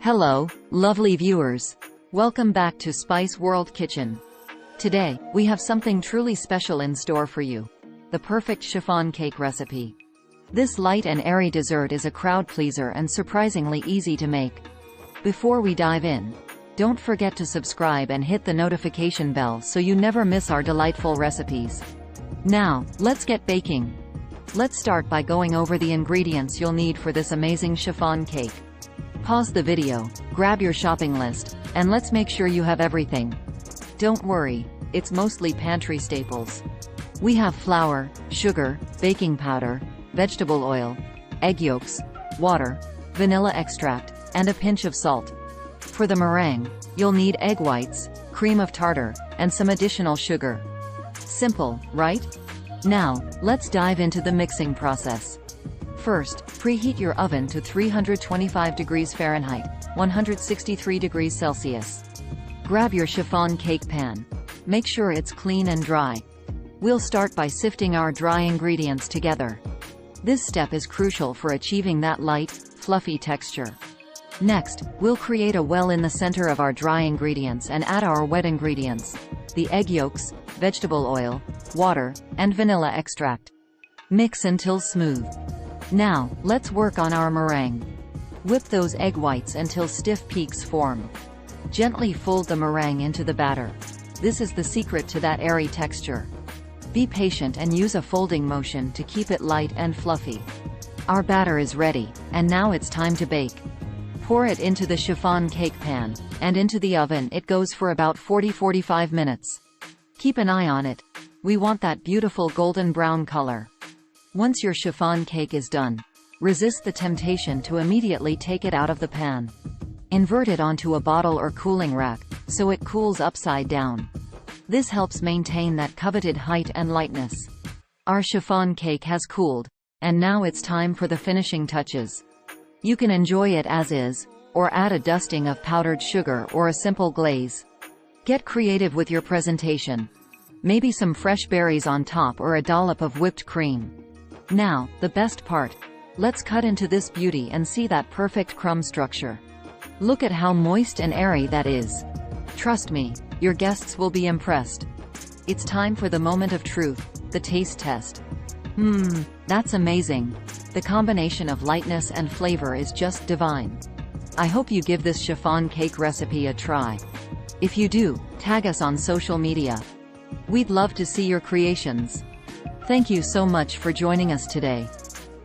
Hello, lovely viewers. Welcome back to Spice World Kitchen. Today, we have something truly special in store for you. The perfect chiffon cake recipe. This light and airy dessert is a crowd pleaser and surprisingly easy to make. Before we dive in, don't forget to subscribe and hit the notification bell so you never miss our delightful recipes. Now, let's get baking. Let's start by going over the ingredients you'll need for this amazing chiffon cake. Pause the video, grab your shopping list, and let's make sure you have everything. Don't worry, it's mostly pantry staples. We have flour, sugar, baking powder, vegetable oil, egg yolks, water, vanilla extract, and a pinch of salt. For the meringue, you'll need egg whites, cream of tartar, and some additional sugar. Simple, right? Now, let's dive into the mixing process. First, preheat your oven to 325 degrees Fahrenheit, 163 degrees Celsius. Grab your chiffon cake pan. Make sure it's clean and dry. We'll start by sifting our dry ingredients together. This step is crucial for achieving that light, fluffy texture. Next, we'll create a well in the center of our dry ingredients and add our wet ingredients: the egg yolks, vegetable oil, water, and vanilla extract. Mix until smooth. Now, let's work on our meringue. Whip those egg whites until stiff peaks form. Gently fold the meringue into the batter. This is the secret to that airy texture. Be patient and use a folding motion to keep it light and fluffy. Our batter is ready, and now it's time to bake. Pour it into the chiffon cake pan, and into the oven it goes for about 40–45 minutes. Keep an eye on it. We want that beautiful golden brown color. Once your chiffon cake is done, resist the temptation to immediately take it out of the pan. Invert it onto a bottle or cooling rack, so it cools upside down. This helps maintain that coveted height and lightness. Our chiffon cake has cooled, and now it's time for the finishing touches. You can enjoy it as is, or add a dusting of powdered sugar or a simple glaze. Get creative with your presentation. Maybe some fresh berries on top or a dollop of whipped cream. Now, the best part. Let's cut into this beauty and see that perfect crumb structure. Look at how moist and airy that is. Trust me, your guests will be impressed. It's time for the moment of truth, the taste test. That's amazing. The combination of lightness and flavor is just divine. I hope you give this chiffon cake recipe a try. If you do, tag us on social media. We'd love to see your creations. Thank you so much for joining us today.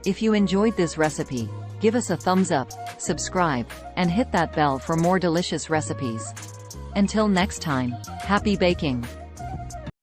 If you enjoyed this recipe, give us a thumbs up, subscribe, and hit that bell for more delicious recipes. Until next time, happy baking!